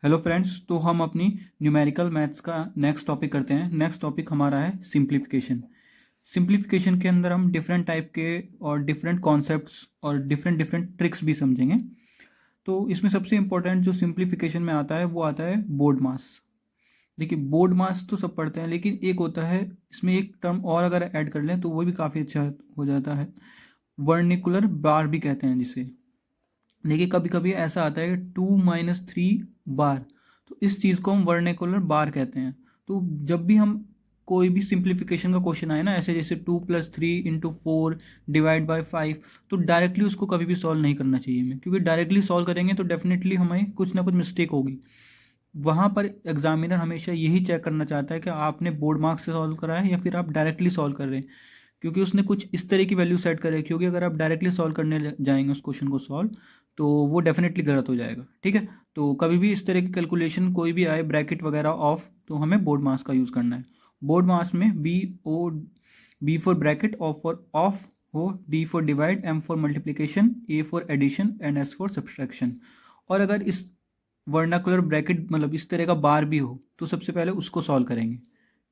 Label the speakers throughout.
Speaker 1: Hello friends, तो हम अपनी न्यूमेरिकल मैथ्स का नेक्स्ट टॉपिक करते हैं। नेक्स्ट टॉपिक हमारा है सिंप्लीफिकेशन। सिंप्लीफिकेशन के अंदर हम डिफरेंट टाइप के और डिफरेंट कॉन्सेप्ट्स और डिफरेंट डिफरेंट ट्रिक्स भी समझेंगे। तो इसमें सबसे इम्पोर्टेंट जो सिंप्लीफिकेशन में आता है वो आता है बोर्ड मास। देखिए, बोर्ड मास तो सब पढ़ते हैं, लेकिन एक होता है इसमें एक टर्म और अगर ऐड कर लें तो वो भी काफ़ी अच्छा हो जाता है। वर्निकुलर बार भी कहते हैं जिसे। देखिए, कभी कभी ऐसा आता है 2 - 3 बार, तो इस चीज़ को हम वर्नेकुलर बार कहते हैं। तो जब भी हम कोई भी सिंप्लीफिकेशन का क्वेश्चन आए ना, ऐसे जैसे 2 + 3 × 4 ÷ 5, तो डायरेक्टली उसको कभी भी सॉल्व नहीं करना चाहिए हमें, क्योंकि डायरेक्टली सॉल्व करेंगे तो डेफिनेटली हमें कुछ ना कुछ मिस्टेक होगी। वहाँ पर एग्जामिनर हमेशा यही चेक करना चाहता है कि आपने बोर्ड मार्क्स से सॉल्व करा है या फिर आप डायरेक्टली सॉल्व कर रहे हैं, क्योंकि उसने कुछ इस तरह की वैल्यू सेट करे। क्योंकि अगर आप डायरेक्टली सॉल्व करने जाएंगे उस क्वेश्चन को सॉल्व, तो वो डेफिनेटली गलत हो जाएगा। ठीक है, तो कभी भी इस तरह की कैलकुलेशन कोई भी आए, ब्रैकेट वगैरह ऑफ, तो हमें बोर्ड मास का यूज़ करना है। बोर्ड मास में बी फॉर ब्रैकेट, ऑफ हो, D for divide, M for multiplication, A for addition and S for subtraction. और अगर इस वर्नाकुलर ब्रैकेट मतलब इस तरह का बार भी हो तो सबसे पहले उसको सॉल्व करेंगे।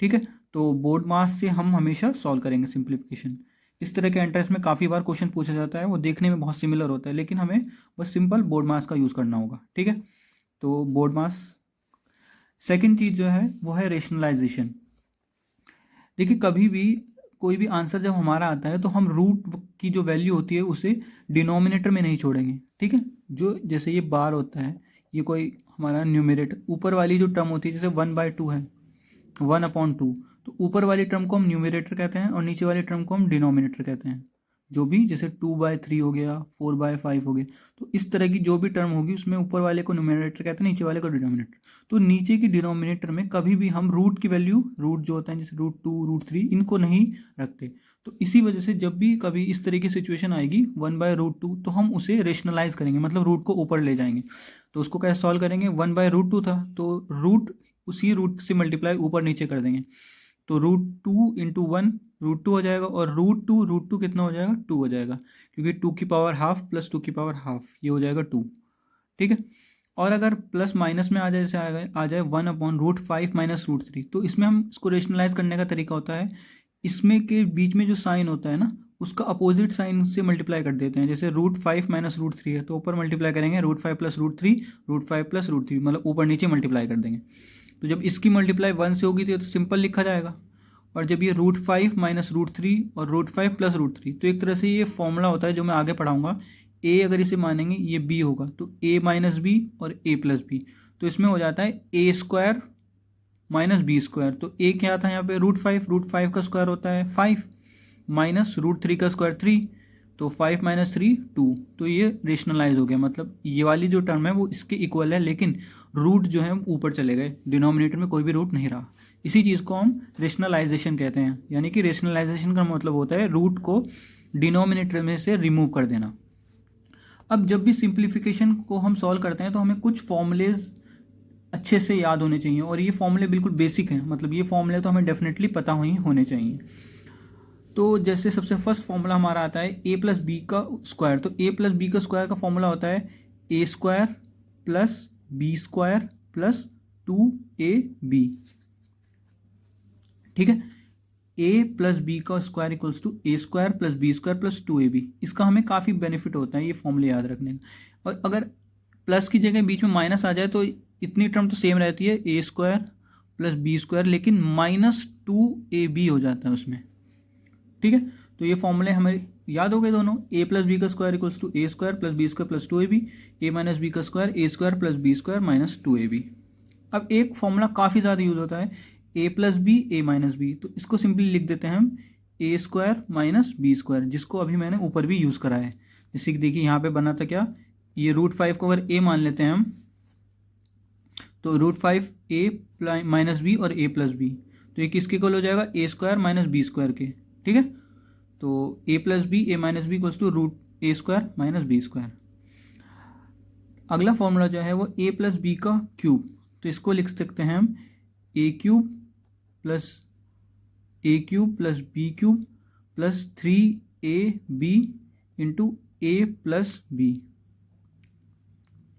Speaker 1: ठीक है, तो बोर्ड मास से हम हमेशा सॉल्व करेंगे सिंप्लीफिकेशन। इस तरह के एंट्रेंस में काफ़ी बार क्वेश्चन पूछा जाता है, वो देखने में बहुत सिमिलर होता है, लेकिन हमें बस सिंपल बोर्ड मास का यूज़ करना होगा। ठीक है, तो बोर्ड मास। सेकंड चीज़ जो है वो है रेशनलाइजेशन। देखिए, कभी भी कोई भी आंसर जब हमारा आता है तो हम रूट की जो वैल्यू होती है उसे डिनोमिनेटर में नहीं छोड़ेंगे। ठीक है, जो जैसे ये बार होता है, ये कोई हमारा न्यूमरेटर, ऊपर वाली जो टर्म होती है जैसे 1/2 है, 1/2, तो ऊपर वाली टर्म को हम न्यूमरेटर कहते हैं और नीचे वाली टर्म को हम डिनोमिनेटर कहते हैं। जो भी जैसे 2/3 हो गया, 4/5 हो गया, तो इस तरह की जो भी टर्म होगी उसमें ऊपर वाले को न्यूमरेटर कहते हैं, नीचे वाले को डिनोमिनेटर। तो नीचे की डिनोमिनेटर में कभी भी हम रूट की वैल्यू, रूट जो होता है जैसे √2, √3, इनको नहीं रखते। तो इसी वजह से जब भी कभी इस तरह की सिचुएशन आएगी 1/√2, तो हम उसे रेशनलाइज करेंगे, मतलब रूट को ऊपर ले जाएंगे। तो उसको कैसे सॉल्व करेंगे? 1/√2 था तो रूट, उसी रूट से मल्टीप्लाई ऊपर नीचे कर देंगे, तो √2 × 1 √2 हो जाएगा, और √2 कितना हो जाएगा? 2 हो जाएगा, क्योंकि 2 की पावर ½ + 2 की पावर ½ ये हो जाएगा 2। ठीक है, और अगर प्लस माइनस में आ जाए, जैसे आ जाए 1/√5 - √3, तो इसमें हम इसको रेशनलाइज करने का तरीका होता है, इसमें के बीच में जो साइन होता है ना, उसका अपोजिट साइन से मल्टीप्लाई कर देते हैं। जैसे √5 - √3 है, तो ऊपर मल्टीप्लाई करेंगे √5 + √3, √5 + √3, मतलब ऊपर नीचे मल्टीप्लाई कर देंगे। तो जब इसकी मल्टीप्लाई 1 से होगी तो सिंपल लिखा जाएगा। और जब ये √5 - √3 और √5 + √3, तो एक तरह से ये फॉर्मूला होता है जो मैं आगे पढ़ाऊंगा। ए अगर इसे मानेंगे ये बी होगा, तो a - b और a + b, तो इसमें हो जाता है a² - b²। तो a क्या था यहाँ पे? √5 का स्क्वायर होता है 5, माइनस √3 का स्क्वायर 3, तो 5 - 3 2। तो ये रेशनलाइज हो गया, मतलब ये वाली जो टर्म है वो इसके इक्वल है, लेकिन रूट जो है ऊपर चले गए, डिनोमिनेटर में कोई भी रूट नहीं रहा। इसी चीज़ को हम रेशनलाइजेशन कहते हैं, यानी कि रेशनलाइजेशन का मतलब होता है रूट को डिनोमिनेटर में से रिमूव कर देना। अब जब भी सिंप्लीफिकेशन को हम सॉल्व करते हैं तो हमें कुछ फॉर्मूलेज अच्छे से याद होने चाहिए, और ये फॉर्मूले बिल्कुल बेसिक हैं, मतलब ये फॉर्मूले तो हमें डेफिनेटली पता ही होने चाहिए। तो जैसे सबसे फर्स्ट फॉर्मूला हमारा आता है a + b का स्क्वायर। तो a + b का स्क्वायर का फॉर्मूला होता है a² + b² + 2ab। ठीक है, a + b का square equals to a² + b² + 2ab। इसका हमें काफ़ी बेनिफिट होता है ये फॉर्मूले याद रखने का। और अगर प्लस की जगह बीच में माइनस आ जाए तो इतनी टर्म तो सेम रहती है, a² + b², लेकिन -2ab हो जाता है उसमें। ठीक है, तो ये फॉर्मूले हमें याद हो गए दोनों। a + b का square equals to a² + b² + 2ab, a - b का स्क्वायर a² + b² - 2ab। अब एक फॉर्मूला काफ़ी ज़्यादा यूज होता है, a + b a - b, तो इसको सिंपली लिख देते हैं हम a² - b², जिसको अभी मैंने ऊपर भी यूज़ करा है। जैसे कि देखिए यहाँ पे बना था क्या, ये √5 को अगर a मान लेते हैं हम, तो √5 a - b और a + b, तो ये किसके इक्वल हो जाएगा? a² - b² के। ठीक है, तो a + b a - b equals to √a² - b²। अगला फॉर्मूला जो है वो a + b का क्यूब, तो इसको लिख सकते हैं हम a³ + b³ + 3ab × a + b।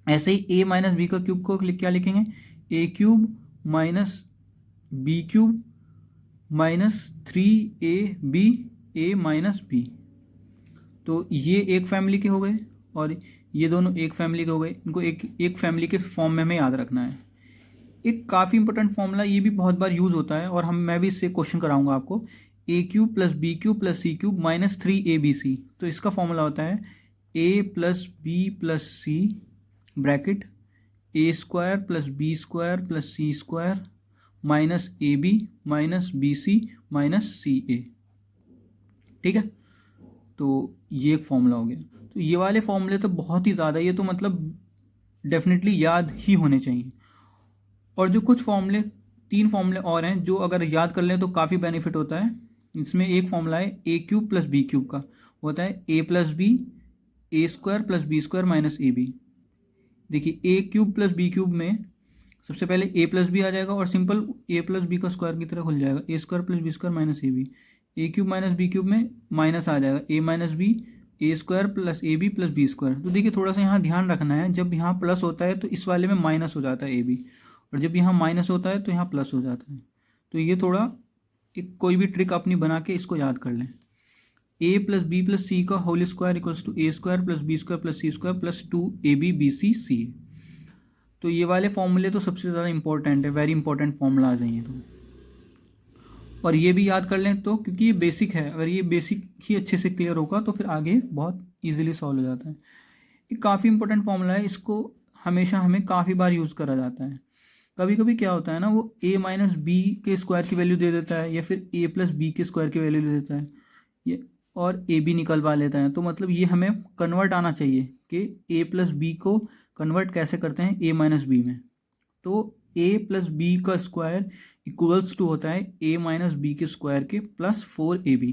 Speaker 1: ऐसे ही ए माइनस बी का क्यूब को क्या लिखेंगे, A cube minus B cube minus 3ab A minus B. तो ये एक फैमिली के हो गए और ये दोनों एक फैमिली के हो गए। इनको एक फैमिली के फॉर्म में हमें याद रखना है। एक काफ़ी इंपॉर्टेंट फॉर्मूला, ये भी बहुत बार यूज़ होता है और मैं भी इससे क्वेश्चन कराऊंगा आपको। A cube plus B cube plus C cube minus 3ab। तो इसका फॉर्मूला होता है A plus B plus C bracket A square plus B square plus C square minus A B minus B C minus C A. ठीक है, तो ये एक formula हो गया। तो ये वाले फॉर्मूले तो बहुत ही ज़्यादा, ये तो मतलब डेफिनेटली याद ही होने चाहिए। और जो कुछ फॉर्मूले, 3 फॉर्मूले और हैं जो अगर याद कर लें तो काफ़ी बेनिफिट होता है। इसमें एक फॉर्मूला है A cube plus B cube का, होता है A plus B A square plus B square minus A B. देखिए A cube plus B cube में सबसे पहले ए प्लस बी आ जाएगा और सिंपल ए प्लस बी का स्क्वायर की तरह खुल जाएगा, A square plus B square minus A B. A cube minus B cube में माइनस आ जाएगा, A minus B A square plus A B plus B square. तो देखिए थोड़ा सा यहाँ ध्यान रखना है, जब यहाँ प्लस होता है तो इस वाले में माइनस हो जाता है ए बी, और जब यहाँ माइनस होता है तो यहाँ प्लस हो जाता है। तो ये थोड़ा एक कोई भी ट्रिक अपनी बना के इसको याद कर लें। A plus B plus C का whole square equals to A square plus B square plus C square plus 2ab bc ca। तो ये वाले फॉर्मूले तो सबसे ज़्यादा इंपॉर्टेंट है, वेरी इंपॉर्टेंट फॉर्मूलाज हैं ये तो, और ये भी याद कर लें तो, क्योंकि ये बेसिक है। अगर ये बेसिक ही अच्छे से क्लियर होगा तो फिर आगे बहुत ईजिली सॉल्व हो जाता है। ये काफ़ी इंपॉर्टेंट फॉर्मूला है, इसको हमेशा हमें काफ़ी बार यूज़ करा जाता है। कभी कभी क्या होता है ना, वो ए माइनस बी के स्क्वायर की वैल्यू दे देता है या फिर ए प्लस बी के स्क्वायर की वैल्यू दे देता है, ये और ए बी निकलवा लेता है। तो मतलब ये हमें कन्वर्ट आना चाहिए कि ए प्लस बी को कन्वर्ट कैसे करते हैं ए माइनस बी में। तो ए प्लस बी का स्क्वायर इक्वल्स टू होता है ए माइनस बी के स्क्वायर के प्लस 4ab।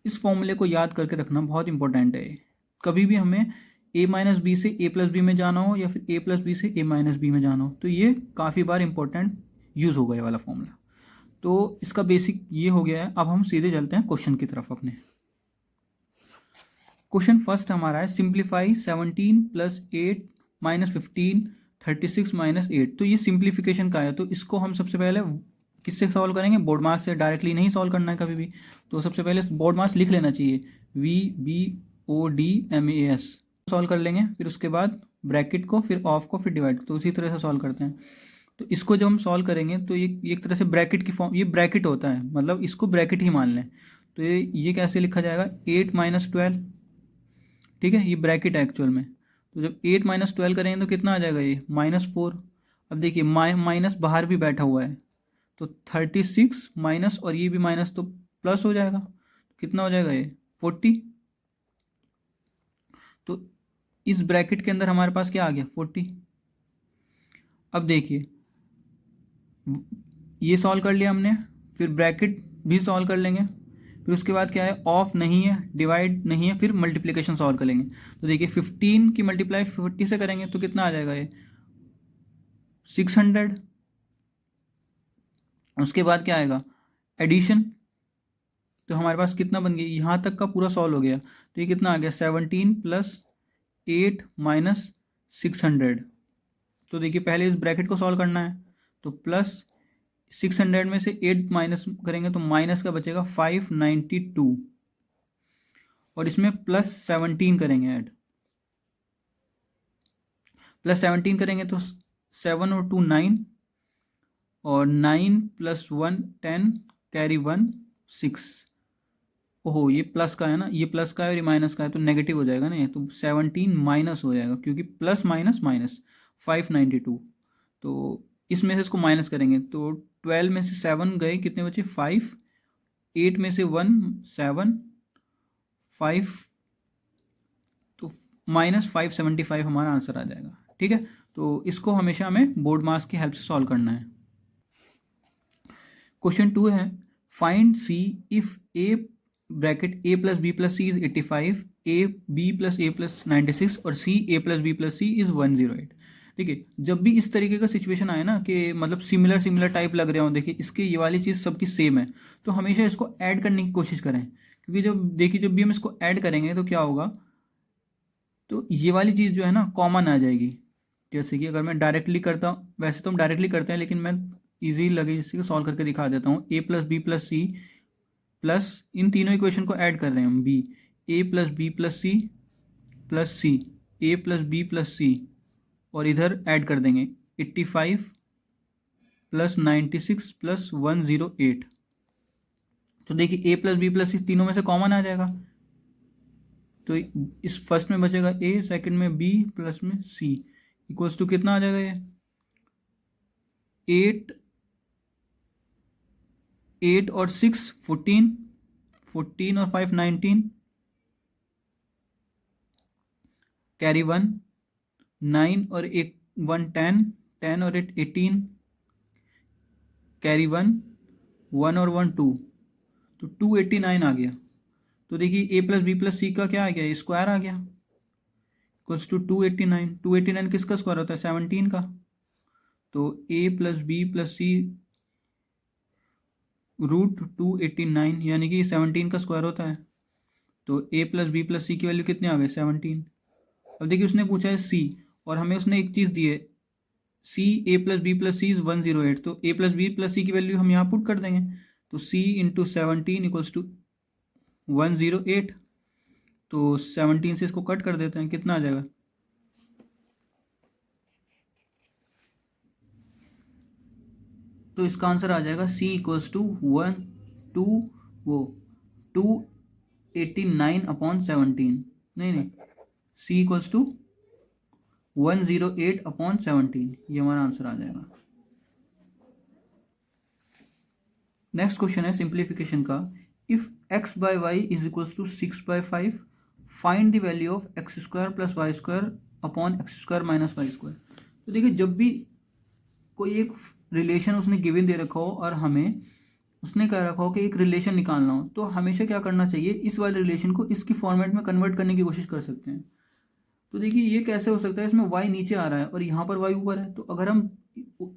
Speaker 1: इस फॉर्मूले को याद करके रखना बहुत इंपॉर्टेंट है। कभी भी हमें ए माइनस बी से ए प्लस बी में जाना हो या फिर ए प्लस बी से ए माइनस बी में जाना हो तो ये काफ़ी बार इंपॉर्टेंट यूज़ होगा ये वाला फॉर्मूला। तो इसका बेसिक ये हो गया है। अब हम सीधे चलते हैं क्वेश्चन की तरफ अपने। क्वेश्चन फर्स्ट हमारा है सिंप्लीफाई 17 प्लस 8 माइनस 15 36 माइनस 8। तो ये सिंप्लीफिकेशन का है, तो इसको हम सबसे पहले किससे सॉल्व करेंगे, बोर्ड मास से। डायरेक्टली नहीं सॉल्व करना है कभी भी, तो सबसे पहले बोर्ड मास लिख लेना चाहिए, VBODMAS सॉल्व कर लेंगे। फिर उसके बाद ब्रैकेट को, फिर ऑफ को, फिर डिवाइड। तो उसी तरह से सॉल्व करते हैं। तो इसको जब हम सॉल्व करेंगे तो ये एक तरह से ब्रैकेट की फॉर्म, ये ब्रैकेट होता है, मतलब इसको ब्रैकेट ही मान लें। तो ये कैसे लिखा जाएगा, 8 माइनस 12। ठीक है, ये ब्रैकेट है एक्चुअल में। तो जब 8 माइनस 12 करेंगे तो कितना आ जाएगा, ये -4। अब देखिए माइनस बाहर भी बैठा हुआ है, तो 36 माइनस, और ये भी माइनस तो प्लस हो जाएगा। कितना हो जाएगा ये 40। तो इस ब्रैकेट के अंदर हमारे पास क्या आ गया 40। अब देखिए ये सॉल्व कर लिया हमने, फिर ब्रैकेट भी सॉल्व कर लेंगे। फिर उसके बाद क्या है, ऑफ नहीं है, डिवाइड नहीं है, फिर मल्टीप्लिकेशन सॉल्व करेंगे। तो देखिए 15 की मल्टीप्लाई 40 से करेंगे तो कितना आ जाएगा ये 600। उसके बाद क्या आएगा, एडिशन। तो हमारे पास कितना बन गया, यहाँ तक का पूरा सॉल्व हो गया। तो ये कितना आ गया 17 प्लस 8 माइनस 600। तो देखिए पहले इस ब्रैकेट को सॉल्व करना है, तो प्लस 600 में से 8 माइनस करेंगे तो माइनस का बचेगा 592, और इसमें प्लस 17 करेंगे ऐड। प्लस 17 करेंगे तो 7 और 2 9, और 9 प्लस 1 10, कैरी 1 6। ओहो ये प्लस का है ना, ये प्लस का है और ये माइनस का है, तो नेगेटिव हो जाएगा ना ये, तो 17 माइनस हो जाएगा, क्योंकि प्लस माइनस माइनस 592। तो इसमें से इसको माइनस करेंगे तो 12 में से 7 गए, कितने बचे 5, 8 में से 1 7 5, तो -575 हमारा आंसर आ जाएगा। ठीक है, तो इसको हमेशा हमें बोर्ड मास की हेल्प से सॉल्व करना है। क्वेश्चन 2 है find C if a bracket a plus B plus C is 85, a b plus a plus 96 और c a प्लस b प्लस c इज 108। देखिए जब भी इस तरीके का सिचुएशन आए ना कि मतलब सिमिलर टाइप लग रहे हो, देखिए इसके ये वाली चीज़ सबकी सेम है, तो हमेशा इसको ऐड करने की कोशिश करें, क्योंकि जब भी हम इसको ऐड करेंगे तो क्या होगा, तो ये वाली चीज़ जो है ना कॉमन आ जाएगी। जैसे कि अगर मैं डायरेक्टली करता हूँ, वैसे तो हम डायरेक्टली करते हैं लेकिन मैं इजी लगे जिससे सॉल्व करके दिखा देता हूँ। A plus B plus C plus, इन तीनों इक्वेशन को ऐड कर रहे हैं हम, B, A plus B plus C plus C, A plus B plus C, और इधर ऐड कर देंगे 85 प्लस 96 प्लस 108। तो देखिए ए प्लस बी प्लस सी तीनों में से कॉमन आ जाएगा, तो इस फर्स्ट में बचेगा ए, सेकंड में बी, प्लस में सी, इक्वल्स टू कितना आ जाएगा ये 8 और 6 14, 14 और 5 19, कैरी 1, 9 और 1 10, 10 और 8 18, कैरी 1, 1 और 1 2, तो 289 आ गया। तो देखिए ए प्लस बी प्लस सी का क्या आ गया, स्क्वायर आ गया, इक्वल्स टू 289। 289 किसका स्क्वायर होता है, 17 का। तो A plus B plus C root 289 यानी कि 17 का स्क्वायर होता है। तो A plus B plus C की वैल्यू कितने आ गए, 17। अब देखिए उसने पूछा है सी, और हमें उसने एक चीज़ दी है, C A plus B plus C is 108, तो A plus B plus C की वैल्यू हम यहाँ पुट कर देंगे। तो सी इंटू 17 इक्वल्स टू 108। तो 17 से इसको कट कर देते हैं, कितना आ जाएगा, तो इसका आंसर आ जाएगा सी इक्वल्स टू 289 अपॉन 17, नहीं, सी इक्वल्स टू 108 अपॉन 17, ये हमारा आंसर आ जाएगा। नेक्स्ट क्वेश्चन है सिंप्लीफिकेशन का, if x by Y is equals to 6/5 find the value of X square plus Y square upon X square minus Y square. तो देखिए जब भी कोई एक रिलेशन उसने गिवन दे रखा हो और हमें उसने कह रखा हो कि एक रिलेशन निकालना हो, तो हमेशा क्या करना चाहिए, इस वाले रिलेशन को इसकी फॉर्मेट में कन्वर्ट करने की कोशिश कर सकते हैं। तो देखिए ये कैसे हो सकता है, इसमें y नीचे आ रहा है और यहाँ पर y ऊपर है, तो अगर हम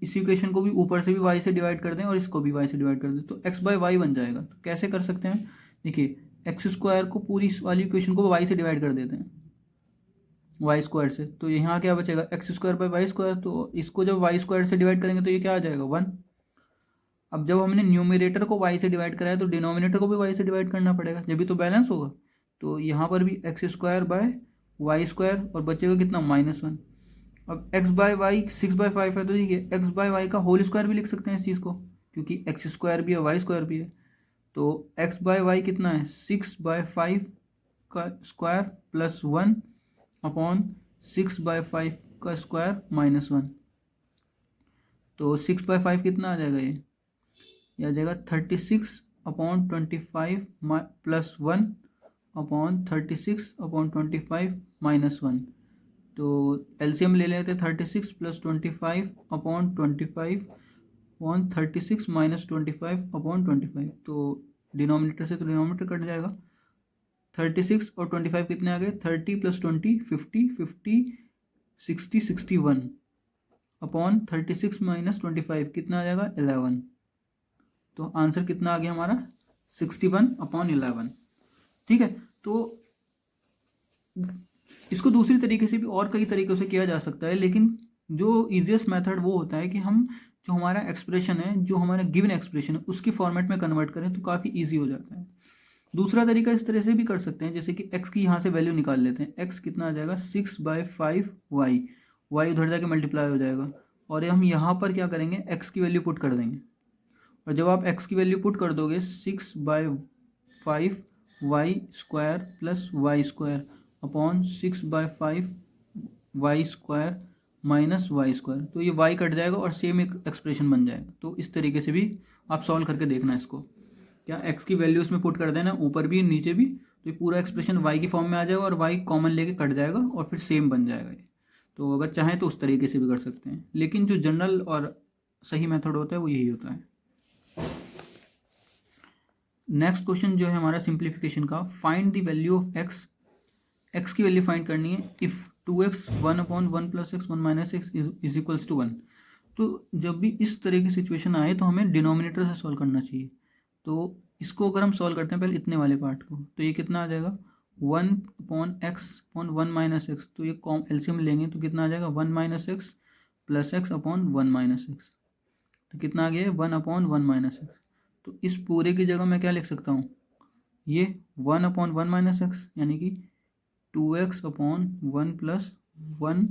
Speaker 1: इस इक्वेशन को भी ऊपर से भी y से डिवाइड कर दें और इसको भी y से डिवाइड कर दें तो x बाय वाई बन जाएगा। तो कैसे कर सकते हैं, देखिए एक्स स्क्वायर को पूरी इस वाली इक्वेशन को y से डिवाइड कर देते हैं, वाई स्क्वायर से, तो यहाँ क्या बचेगा, X square by Y square. तो इसको जब वाई स्क्वायर से डिवाइड करेंगे तो ये क्या आ जाएगा, 1। अब जब हमने न्यूमरेटर को y से डिवाइड कराया तो डिनोमिनेटर को भी y से डिवाइड करना पड़ेगा, जब भी तो बैलेंस होगा। तो यहाँ पर भी X square by Y square और बचेगा कितना, -1। अब x बाय वाई 6/5 है, तो देखिए x बाय वाई का होल स्क्वायर भी लिख सकते हैं इस चीज़ को, क्योंकि एक्स स्क्वायर भी है वाई स्क्वायर भी है। तो x बाय वाई कितना है, 6/5 का स्क्वायर प्लस 1 अपॉन 6/5 का स्क्वायर -1। तो 6/5 कितना आ जाएगा, ये आ जाएगा 36/25 प्लस 1 अपॉन 36/25 -1। तो एलसीएम ले लेते हैं, 36 plus 25 upon 25 upon 36 minus 25 upon 25। तो डिनोमिनेटर से तो डिनोमिनेटर कट जाएगा, 36 और 25 कितने आ गए, 30 प्लस 20 50, 50 60 61 अपॉन 36 माइनस 25 कितना आ जाएगा, 11। तो आंसर कितना आ गया हमारा, 61/11। ठीक है, तो इसको दूसरी तरीके से भी और कई तरीक़ों से किया जा सकता है, लेकिन जो ईजिएस्ट मेथड वो होता है कि हम जो हमारा एक्सप्रेशन है, जो हमारा गिवन एक्सप्रेशन है, उसकी फॉर्मेट में कन्वर्ट करें तो काफ़ी ईजी हो जाता है। दूसरा तरीका इस तरह से भी कर सकते हैं, जैसे कि x की यहाँ से वैल्यू निकाल लेते हैं, x कितना आ जाएगा, 6/5 y उधर जाके मल्टीप्लाई हो जाएगा, और हम यहाँ पर क्या करेंगे, x की वैल्यू पुट कर देंगे, और जब आप x की वैल्यू पुट कर दोगे 6/5 Y square plus Y square upon 6/5 Y square minus Y square, तो ये y कट जाएगा और सेम एक एक्सप्रेशन बन जाएगा। तो इस तरीके से भी आप सॉल्व करके देखना इसको, क्या x की वैल्यू इसमें पुट कर देना ऊपर भी नीचे भी, तो ये पूरा एक्सप्रेशन y की फॉर्म में आ जाएगा और y कॉमन लेके कट जाएगा और फिर सेम बन जाएगा ये। तो अगर चाहें तो उस तरीके से भी कर सकते हैं, लेकिन जो जनरल और सही मेथड होता है वो यही होता है। नेक्स्ट क्वेश्चन जो है हमारा सिंप्लीफिकेशन का, find the value of x की वैल्यू फाइंड करनी है if 2x 1/1 + x 1 - x is equals to 1। तो जब भी इस तरह की सिचुएशन आए तो हमें डिनोमिनेटर से सॉल्व करना चाहिए। तो इसको अगर हम सॉल्व करते हैं पहले इतने वाले पार्ट को, तो ये कितना आ जाएगा, 1 अपॉन एक्स अपॉन 1 - x, तो ये कॉम एलसीएम लेंगे तो कितना आ जाएगा 1 - x plus x upon 1 - x, तो कितना आ गया है 1/(1 - x)। तो इस पूरे की जगह मैं क्या लिख सकता हूँ, ये 1/(1 - x) यानी कि 2x अपॉन 1 + 1,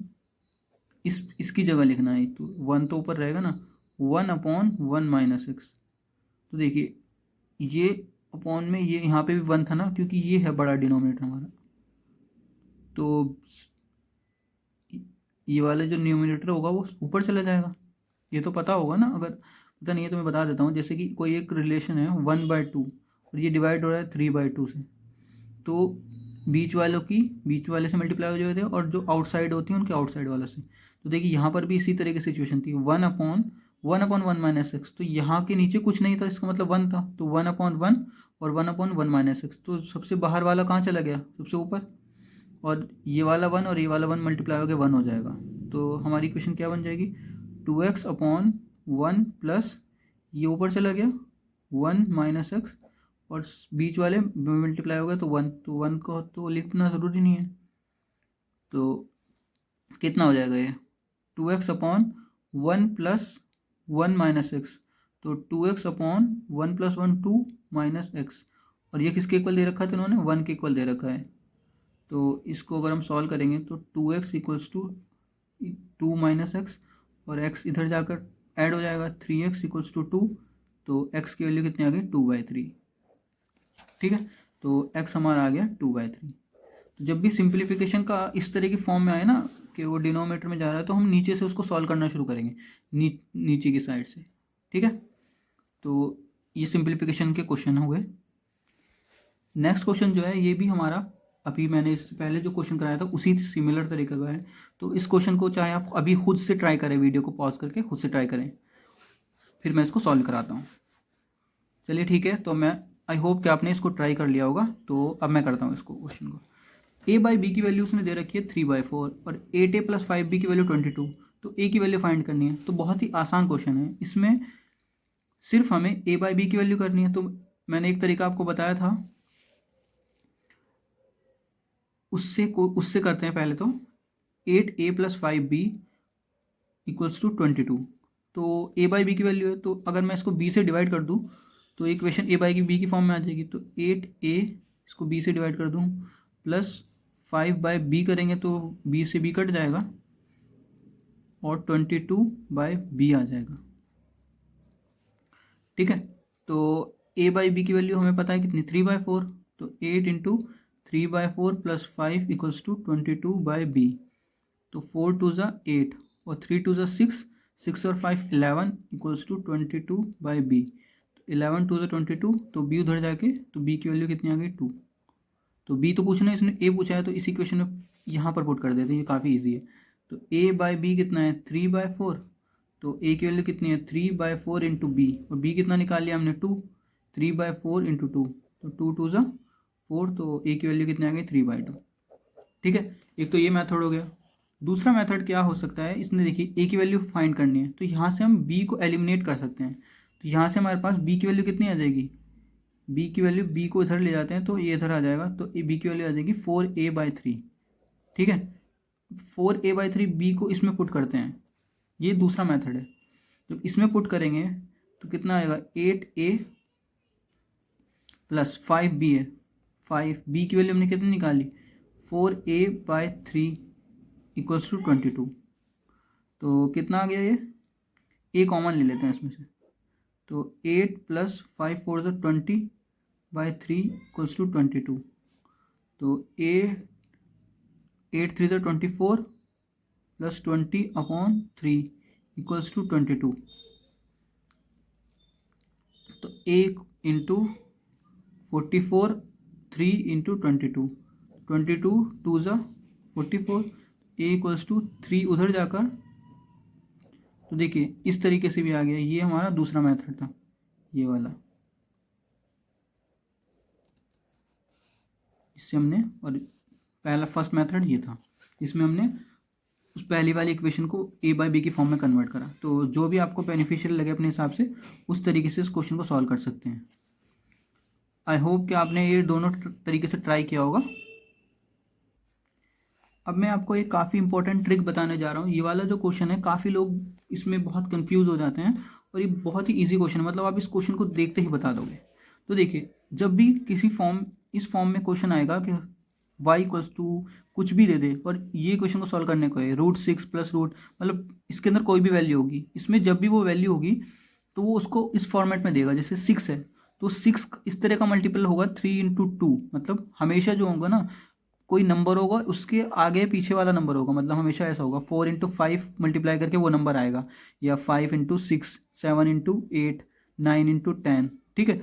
Speaker 1: इसकी जगह लिखना है, तो 1 तो ऊपर रहेगा ना, 1/(1 - x)। तो देखिए ये अपॉन में ये यहाँ पे भी 1 था ना, क्योंकि ये है बड़ा डिनोमिनेटर हमारा, तो ये वाला जो न्यूमिनेटर होगा वो ऊपर चला जाएगा। ये तो पता होगा ना, अगर पता नहीं है तो मैं बता देता हूँ। जैसे कि कोई एक रिलेशन है 1/2 और ये डिवाइड हो रहा है 3/2 से, तो बीच वाले से मल्टीप्लाई हो जाते हैं और जो आउटसाइड होती है उनके आउटसाइड वाला से। तो देखिए यहाँ पर भी इसी तरह की सिचुएशन थी, 1/(1 - x), तो यहाँ के नीचे कुछ नहीं था, इसका मतलब 1 था, तो 1/1 और 1/(1 - x), तो सबसे बाहर वाला कहाँ चला गया, सबसे ऊपर, और ये वाला 1 और ये वाला 1 मल्टीप्लाई होकर 1 हो जाएगा। तो हमारी इक्वेशन क्या बन जाएगी, 2x अपॉन 1 प्लस ये ऊपर चला गया 1 - x, और बीच वाले मल्टीप्लाई हो गया तो 1, तो 1 को तो लिखना ज़रूरी नहीं है। तो कितना हो जाएगा ये 2x अपॉन 1 प्लस 1 - x, तो 2x अपॉन 1 + 1 2 - x, और ये किसके इक्वल दे रखा था इन्होंने, 1 के इक्वल दे रखा है। तो इसको अगर हम सॉल्व करेंगे तो 2x = 2 - x, और x इधर जाकर ऐड हो जाएगा, 3x = 2, तो x की वैल्यू कितनी आ गई 2/3। ठीक है, तो x हमारा आ गया 2/3। तो जब भी सिंप्लीफिकेशन का इस तरह की फॉर्म में आए ना कि वो डिनोमिनेटर में जा रहा है, तो हम नीचे से उसको सॉल्व करना शुरू करेंगे, नीचे की साइड से। ठीक है, तो ये सिंप्लीफिकेशन के क्वेश्चन हुए। नेक्स्ट क्वेश्चन जो है ये भी हमारा, अभी मैंने इससे पहले जो क्वेश्चन कराया था उसी सिमिलर तरीके का है। तो इस क्वेश्चन को चाहे आप अभी खुद से ट्राई करें, वीडियो को पॉज करके खुद से ट्राई करें, फिर मैं इसको सॉल्व कराता हूँ। चलिए ठीक है, तो मैं आई होप कि आपने इसको ट्राई कर लिया होगा। तो अब मैं करता हूँ इसको क्वेश्चन को। a/b की वैल्यू उसने दे रखी है 3/4 और 8a + 5b की वैल्यू 22, तो a की वैल्यू फाइंड करनी है। तो बहुत ही आसान क्वेश्चन है, इसमें सिर्फ हमें a/b की वैल्यू करनी है। तो मैंने एक तरीका आपको बताया था, उससे करते हैं पहले। तो 8a + 5b = 22, तो a/b की वैल्यू है, तो अगर मैं इसको b से डिवाइड कर दूँ तो इक्वेशन a/b की फॉर्म में आ जाएगी। तो 8a इसको b से डिवाइड कर दूँ प्लस 5/b करेंगे तो b से b कट जाएगा और 22/b आ जाएगा। ठीक है, तो a/b की वैल्यू हमें पता है कितनी, 3/4, तो 8 × 3/4 + 5 = 22/b, तो 4 2 ज़ा 8 और 3 2 ज़ा 6, 6 और 5 11 = 22/b, तो 11 2 ज़ा 22, तो b उधर जाके तो b की वैल्यू कितनी आ गई 2। तो b तो पूछना है, इसने a पूछा है, तो इसी क्वेश्चन में यहाँ पर पुट कर देते हैं, ये काफ़ी ईजी है। तो a/b कितना है 3/4, तो a की वैल्यू कितनी है 3/4 × b, और b कितना निकाल लिया हमने 2, 3/4 × 2, तो 2 2 ज़ा 4, तो a की वैल्यू कितनी आ गई 3/2। ठीक है, एक तो ये मेथड हो गया। दूसरा मेथड क्या हो सकता है, इसने देखिए a की वैल्यू फाइंड करनी है, तो यहाँ से हम b को एलिमिनेट कर सकते हैं। तो यहाँ से हमारे पास b की वैल्यू कितनी आ जाएगी, b की वैल्यू, b को इधर ले जाते हैं तो ये इधर आ जाएगा, तो b की वैल्यू आ जाएगी 4a/3। ठीक है, 4a/3 b को इसमें पुट करते हैं, ये दूसरा मेथड है। जब इसमें पुट करेंगे तो कितना आएगा 8a + 5b है, 5b की वैल्यू हमने कितनी निकाली 4a/3 = 22, तो कितना आ गया, ये a कॉमन ले लेते हैं इसमें से, तो 8 + 5 4 = 20/3 = 22, तो 8 3 = 24 + 20/3 = 22, तो 1 × 44 3 × 22, 22 2 ज़ा 44, a = 3 उधर जाकर, तो देखिए इस तरीके से भी आ गया। ये हमारा दूसरा मेथड था, ये वाला, इससे हमने, और पहला फर्स्ट मेथड ये था, इसमें हमने उस पहली वाली इक्वेशन को a/b की फॉर्म में कन्वर्ट करा। तो जो भी आपको बेनिफिशियल लगे अपने हिसाब से उस तरीके से इस क्वेश्चन को सॉल्व कर सकते हैं। आई होप कि आपने ये दोनों तरीके से ट्राई किया होगा। अब मैं आपको एक काफ़ी इंपॉर्टेंट ट्रिक बताने जा रहा हूँ। ये वाला जो क्वेश्चन है काफ़ी लोग इसमें बहुत कंफ्यूज हो जाते हैं और ये बहुत ही इजी क्वेश्चन है, मतलब आप इस क्वेश्चन को देखते ही बता दोगे। तो देखिए, जब भी किसी इस फॉर्म में क्वेश्चन आएगा कि y इक्वल्स टू कुछ भी दे दे और ये क्वेश्चन को सॉल्व करने को है √6 प्लस रूट, मतलब इसके अंदर कोई भी वैल्यू होगी, इसमें जब भी वो वैल्यू होगी तो वो उसको इस फॉर्मेट में देगा। जैसे 6 है तो 6 इस तरह का मल्टीपल होगा 3 × 2, मतलब हमेशा जो होगा ना, कोई नंबर होगा उसके आगे पीछे वाला नंबर होगा, मतलब हमेशा ऐसा होगा 4 × 5 मल्टीप्लाई करके वो नंबर आएगा, या 5 × 6, 7 × 8, 9 × 10। ठीक है,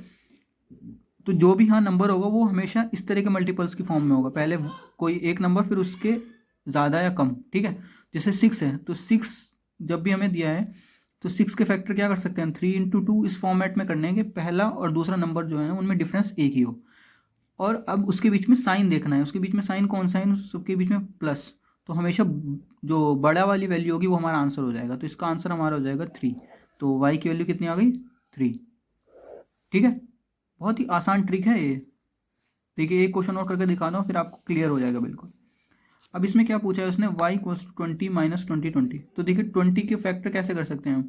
Speaker 1: तो जो भी हाँ नंबर होगा वो हमेशा इस तरह के मल्टीपल्स की फॉर्म में होगा, पहले कोई एक नंबर फिर उसके ज़्यादा या कम। ठीक है, जैसे 6 है तो 6 जब भी हमें दिया है तो 6 के फैक्टर क्या कर सकते हैं हम, 3 × 2 इस फॉर्मेट में करने के, पहला और दूसरा नंबर जो है ना उनमें डिफरेंस एक ही हो, और अब उसके बीच में साइन देखना है, उसके बीच में साइन कौन सा है, उसके बीच में प्लस, तो हमेशा जो बड़ा वाली वैल्यू होगी वो हमारा आंसर हो जाएगा। तो इसका आंसर हमारा हो जाएगा 3। तो y की वैल्यू कितनी आ गई, 3। ठीक है, बहुत ही आसान ट्रिक है ये। देखिए एक क्वेश्चन और करके दिखा दो फिर आपको क्लियर हो जाएगा बिल्कुल। अब इसमें क्या पूछा है उसने, y इक्वल्स टू 20 माइनस 20। तो देखिए 20 के फैक्टर कैसे कर सकते हैं हम,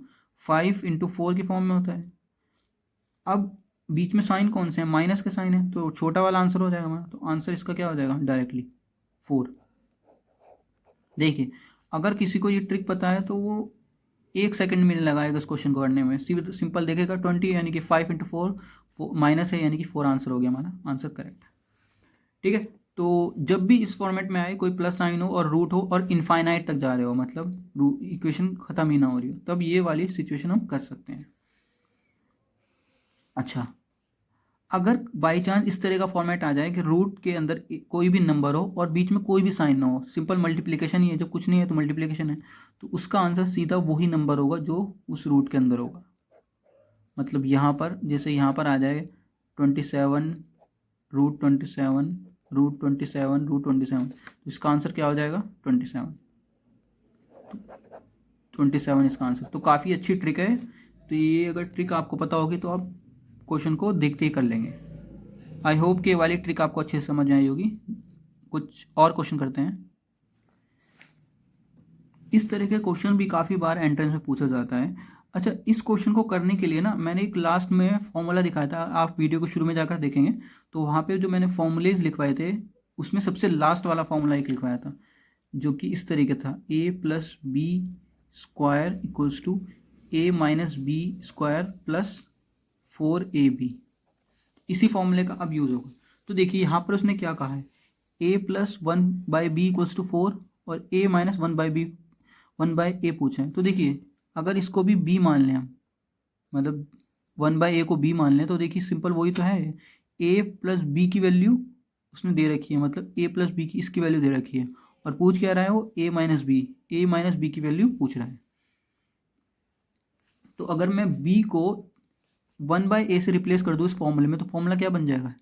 Speaker 1: 5 × 4 की फॉर्म में होता है। अब बीच में साइन कौन से हैं, माइनस के साइन है, तो छोटा वाला आंसर हो जाएगा हमारा। तो आंसर इसका क्या हो जाएगा डायरेक्टली 4। देखिए अगर किसी को ये ट्रिक पता है तो वो 1 सेकंड में लगाएगा इस क्वेश्चन को करने में, सिंपल देखेगा 20 यानी कि 5 × 4 माइनस है, यानी कि 4 आंसर हो गया हमारा, आंसर करेक्ट। ठीक है, तो जब भी इस फॉर्मेट में आए कोई प्लस साइन हो और रूट हो और इनफाइनाइट तक जा रहे हो, मतलब इक्वेशन खत्म ही ना हो रही हो, तब ये वाली सिचुएशन हम कर सकते हैं। अच्छा, अगर बाई चांस इस तरह का फॉर्मेट आ जाए कि रूट के अंदर कोई भी नंबर हो और बीच में कोई भी साइन ना हो, सिंपल मल्टीप्लिकेशन ही है, जो कुछ नहीं है तो मल्टीप्लिकेशन है, तो उसका आंसर सीधा वही नंबर होगा जो उस रूट के अंदर होगा। मतलब यहाँ पर जैसे यहाँ पर आ जाए 27 √27 √27 √27, तो इसका आंसर क्या हो जाएगा 27। 27 इसका आंसर। तो काफ़ी अच्छी ट्रिक है, तो ये अगर ट्रिक आपको पता होगी तो आप क्वेश्चन को देखते ही कर लेंगे। आई होप कि ये वाली ट्रिक आपको अच्छे से समझ में आई होगी। कुछ और क्वेश्चन करते हैं। इस तरह के क्वेश्चन भी काफ़ी बार एंट्रेंस में पूछा जाता है। अच्छा, इस क्वेश्चन को करने के लिए ना मैंने एक लास्ट में फॉर्मूला दिखाया था, आप वीडियो को शुरू में जाकर देखेंगे तो वहाँ पे जो मैंने फॉर्मूलेज लिखवाए थे उसमें सबसे लास्ट वाला फॉर्मूला एक लिखवाया था, जो कि इस तरीके था, a+b² equals to a−b² plus 4ab। इसी फॉर्मूले का अब यूज़ होगा। तो देखिए यहाँ पर उसने क्या कहा है, a+1/b इक्वल्स टू 4 और a−1/a पूछा है। तो देखिए अगर इसको भी b मान लें हम, मतलब 1/a को b मान लें, तो देखिए सिंपल वही तो है, a+b की वैल्यू उसने दे रखी है, मतलब a+b की इसकी वैल्यू दे रखी है, और पूछ क्या रहा है वो a−b की वैल्यू पूछ रहा है। तो अगर मैं b को 1/a से रिप्लेस कर दूँ इस फॉर्मूले में, तो फॉर्मूला क्या बन जाएगा,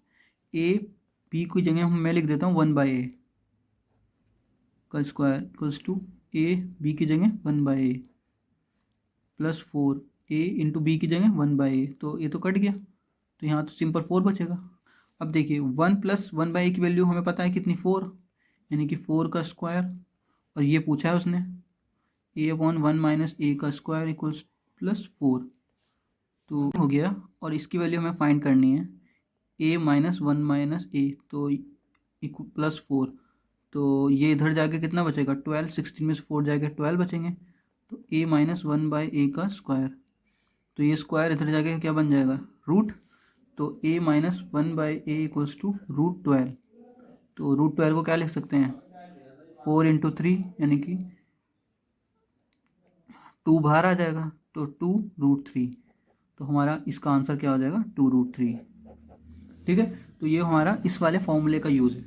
Speaker 1: b की जगह मैं लिख देता हूँ 1/a का स्क्वायर इक्वल्स टू b की जगह 1/a plus 4a into b की जगह 1/a। तो ये तो कट गया, तो यहाँ तो सिंपल 4 बचेगा। अब देखिए 1 + 1/a की वैल्यू हमें पता है कितनी, 4, यानी कि 4 का स्क्वायर, और ये पूछा है उसने a/1 - a का स्क्वायर इक्वल्स +4, तो हो गया। और इसकी वैल्यू हमें फाइंड करनी है a-1 - a, तो +4, तो ये इधर जाके कितना बचेगा 12, 16 में से 4 जाके 12 बचेंगे, तो a-1/a का स्क्वायर, तो ये स्क्वायर इधर जाके क्या बन जाएगा रूट, तो a-1/a इक्वल्स टू √12। तो √12 को क्या लिख सकते हैं 4 × 3, यानी कि 2 बाहर आ जाएगा, तो 2√3। तो हमारा इसका आंसर क्या हो जाएगा 2√3। ठीक है, तो ये हमारा इस वाले फॉर्मूले का यूज़ है।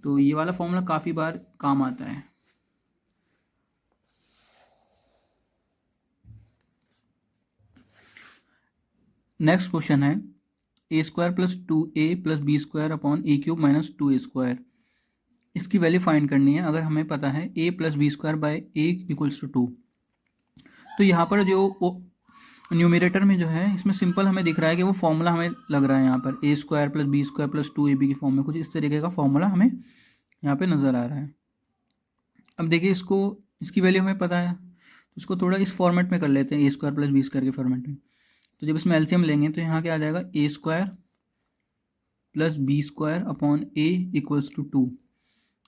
Speaker 1: तो ये वाला फॉर्मूला काफ़ी बार काम आता है। नेक्स्ट क्वेश्चन है a² + 2a + b² upon a³ - 2a²। इसकी वैल्यू फाइंड करनी है। अगर हमें पता है a + b²/a इक्वल्स टू 2, तो यहाँ पर जो न्यूमरेटर में जो है इसमें सिंपल हमें दिख रहा है कि वो फॉर्मूला हमें लग रहा है यहाँ पर a² + b² + 2ab की फॉर्म में, कुछ इस तरीके का फॉर्मूला हमें यहाँ पे नज़र आ रहा है। अब देखिए इसकी वैल्यू हमें पता है, तो इसको थोड़ा इस फॉर्मेट में कर लेते हैं, ए स्क्वायर प्लस बी स्क्वायर के फॉर्मेट में। तो जब इसमें एलसीएम लेंगे तो यहाँ क्या आ जाएगा, A square plus B square upon A equals to 2,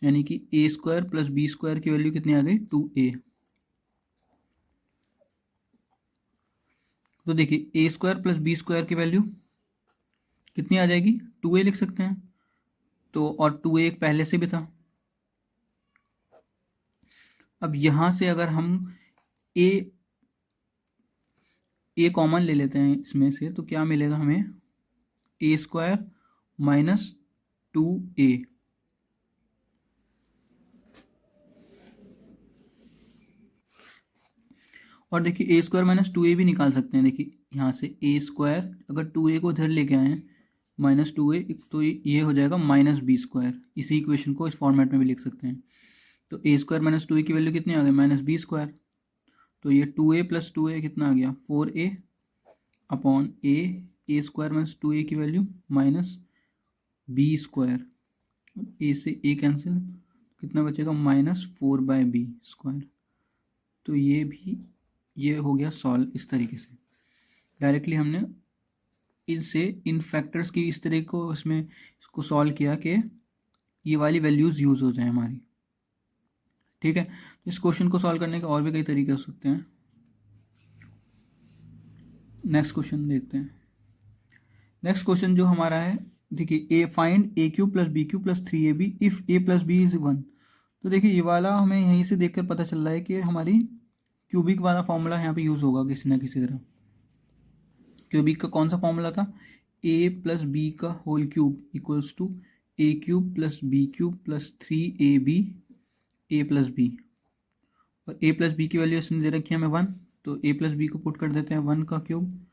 Speaker 1: यानी कि A square plus B square की वैल्यू कितनी आ गई, 2a। तो देखिए A square plus B square की वैल्यू कितनी आ जाएगी, 2a लिख सकते हैं। तो और 2a एक पहले से भी था। अब यहाँ से अगर हम ए कॉमन ले लेते हैं इसमें से, तो क्या मिलेगा हमें, ए स्क्वायर माइनस 2a। और देखिए ए स्क्वायर माइनस 2a भी निकाल सकते हैं। देखिए यहाँ से ए स्क्वायर, अगर 2a को इधर लेके आए हैं माइनस 2a, तो ये हो जाएगा माइनस बी स्क्वायर। इसी इक्वेशन को इस फॉर्मेट में भी लिख सकते हैं। तो ए स्क्वायर माइनस 2a की वैल्यू कितनी आ गई, माइनस बी स्क्वायर। तो ये 2a प्लस 2a कितना आ गया, 4a upon A square minus 2a की वैल्यू माइनस बी स्क्वायर। ए से ए कैंसिल, कितना बचेगा, माइनस 4/b स्क्वायर। तो ये हो गया सॉल्व। इस तरीके से डायरेक्टली हमने इनसे इन फैक्टर्स की इस तरह को इसमें इसको सॉल्व किया कि ये वाली वैल्यूज़ यूज़ हो जाए हमारी। ठीक है, तो इस क्वेश्चन को सॉल्व करने के और भी कई तरीके हो सकते हैं। नेक्स्ट क्वेश्चन देखते हैं। नेक्स्ट क्वेश्चन जो हमारा है, देखिए a find A cube plus B cube plus 3ab if A plus B is 1। तो देखिए ये वाला हमें यहीं से देखकर पता चल रहा है कि हमारी क्यूबिक वाला फॉर्मूला यहाँ पे यूज़ होगा किसी ना किसी तरह। क्यूबिक का कौन सा फॉर्मूला था, ए प्लस बी का whole cube equals to A cube plus B cube plus 3ab A plus B. और ए प्लस बी की वैल्यू इसने दे रखी है हमें 1, तो ए प्लस बी को पुट कर देते हैं 1 का क्यूब।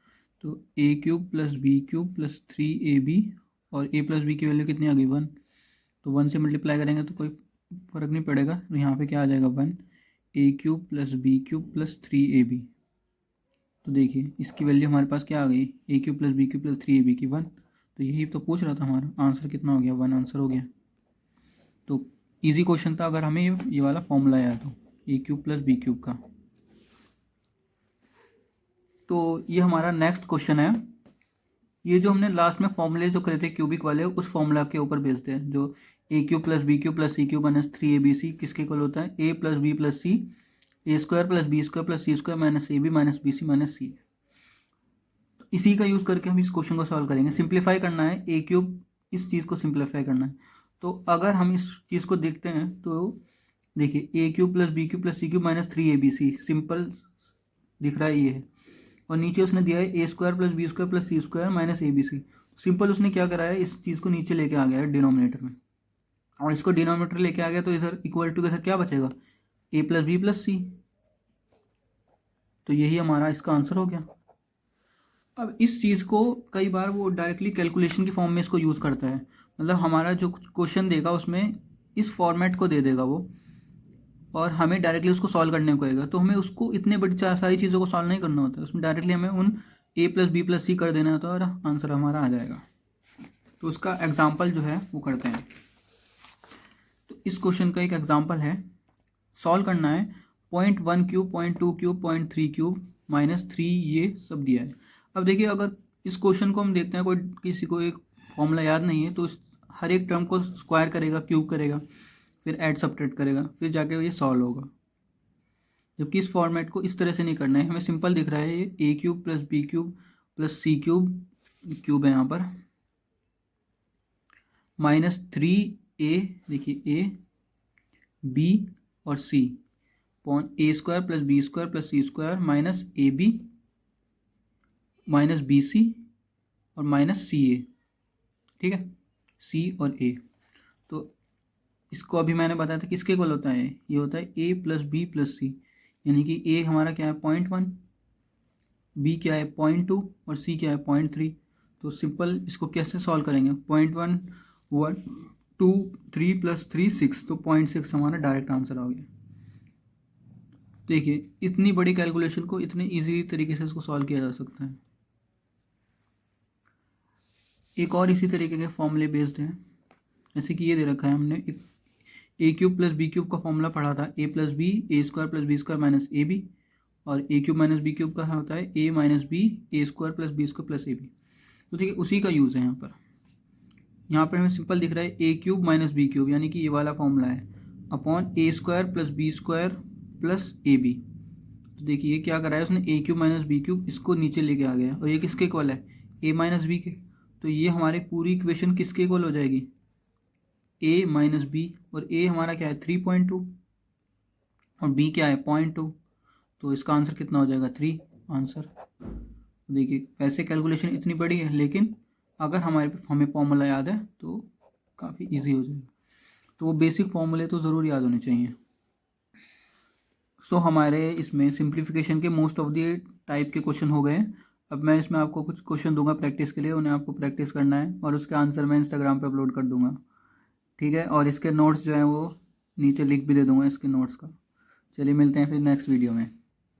Speaker 1: तो A cube plus B cube plus 3ab, और ए प्लस बी की वैल्यू कितनी आ गई, 1। तो 1 से मल्टीप्लाई करेंगे तो कोई फ़र्क नहीं पड़ेगा, तो यहाँ पे क्या आ जाएगा, 1 A cube plus B cube plus 3ab। तो देखिए इसकी वैल्यू हमारे पास क्या आ गई, A cube plus B cube plus 3ab की 1। तो यही तो पूछ रहा था, हमारा आंसर कितना हो गया, 1 आंसर हो गया। तो इजी क्वेश्चन था अगर हमें ये वाला फॉर्मूला याद हो, ए क्यूब प्लस बी क्यूब का। तो ये हमारा नेक्स्ट क्वेश्चन है। ये जो हमने लास्ट में फॉर्मूले जो करे थे क्यूबिक वाले, उस फॉर्मूला के ऊपर बेस्ड है, जो A cube plus B cube plus C cube minus 3abc किसके इक्वल होता है, A plus B plus C, A square plus B square plus C square minus A B minus B C minus C. इसी का use करके हम इस question को solve करेंगे। सिंप्लीफाई करना है ए क्यूब, इस चीज़ को सिंप्लीफाई करना है। तो अगर हम इस चीज़ को देखते हैं तो देखिए A cube plus B cube plus C cube minus 3abc simple दिख रहा है ये है, और नीचे उसने दिया है A square plus B square plus C square minus abc। Simple उसने क्या करा है, इस चीज़ को नीचे लेके आ गया है डिनोमिनेटर में, और इसको डिनोमिनेटर लेके आ गया तो इधर इक्वल टू इधर क्या बचेगा, ए प्लस बी प्लस सी। तो यही हमारा इसका आंसर हो गया। अब इस चीज़ को कई बार वो डायरेक्टली कैलकुलेशन की फॉर्म में इसको यूज़ करता है, मतलब हमारा जो क्वेश्चन देगा उसमें इस फॉर्मेट को दे देगा वो, और हमें डायरेक्टली उसको सॉल्व करने को कहेगा। तो हमें उसको इतने बड़ी सारी चीज़ों को सॉल्व नहीं करना होता है, उसमें डायरेक्टली हमें उन ए प्लस बी प्लस सी कर देना होता है और आंसर हमारा आ जाएगा। तो उसका एग्जाम्पल जो है वो करते हैं। तो इस क्वेश्चन का एक एग्जाम्पल है, सॉल्व करना है 0.1 क्यूब 0.2 क्यूब 0.3 क्यूब माइनस 3, ये सब दिया है। अब देखिए अगर इस क्वेश्चन को हम देखते हैं, कोई किसी को एक फॉर्मूला याद नहीं है, तो हर एक टर्म को स्क्वायर करेगा, क्यूब करेगा, फिर ऐड सब्ट्रैक्ट करेगा, फिर जाके ये सॉल्व होगा। जबकि इस फॉर्मेट को इस तरह से नहीं करना है, हमें सिंपल दिख रहा है ये A cube plus B cube plus C cube, cube है यहाँ पर, माइनस 3a, देखिए ए बी और C, upon A square plus B square plus C square minus A B minus B C और माइनस सी ए। ठीक है, सी और ए। तो इसको अभी मैंने बताया था किसके इक्वल होता है, ये होता है ए प्लस बी प्लस सी, यानी कि ए हमारा क्या है 0.1, बी क्या है 0.2 और सी क्या है 0.3। तो सिंपल इसको कैसे सॉल्व करेंगे, 0.1 1 2 3 प्लस 3 6, तो 0.6 हमारा डायरेक्ट आंसर आ गया। देखिए इतनी बड़ी कैलकुलेशन को इतने ईजी तरीके से इसको सॉल्व किया जा सकता है। एक और इसी तरीके के फॉर्मूले बेस्ड है, जैसे कि ये दे रखा है हमने, A cube plus B cube का फॉर्मूला पढ़ा था, A plus B A square plus B square minus A B, और A cube minus B cube का होता है A minus B A square plus B square plus A B. तो ठीक है, उसी का यूज़ है यहाँ पर। यहाँ पर हमें सिंपल दिख रहा है A cube minus B cube, यानी कि ये वाला फॉर्मूला है, upon A square plus B square plus A B. तो देखिए क्या करा है उसने, A cube minus B cube इसको नीचे लेके आ गया, और ये किसके इक्वल है, ए माइनस बी के। तो ये हमारे पूरी इक्वेशन किसके इक्वल हो जाएगी, ए माइनस बी, और ए हमारा क्या है 3.2 और बी क्या है 0.2। तो इसका आंसर कितना हो जाएगा 3 आंसर। देखिए वैसे कैलकुलेशन इतनी बड़ी है, लेकिन अगर हमें फॉर्मूला याद है तो काफ़ी इजी हो जाएगा। तो वो बेसिक फॉर्मूले तो ज़रूर याद होने चाहिए। सो हमारे इसमें सिंप्लीफिकेशन के मोस्ट ऑफ द टाइप के क्वेश्चन हो गए। अब मैं इसमें आपको कुछ क्वेश्चन दूंगा प्रैक्टिस के लिए, उन्हें आपको प्रैक्टिस करना है, और उसके आंसर मैं इंस्टाग्राम पे अपलोड कर दूंगा, ठीक है। और इसके नोट्स जो हैं वो नीचे लिंक भी दे दूंगा इसके नोट्स का। चलिए मिलते हैं फिर नेक्स्ट वीडियो में।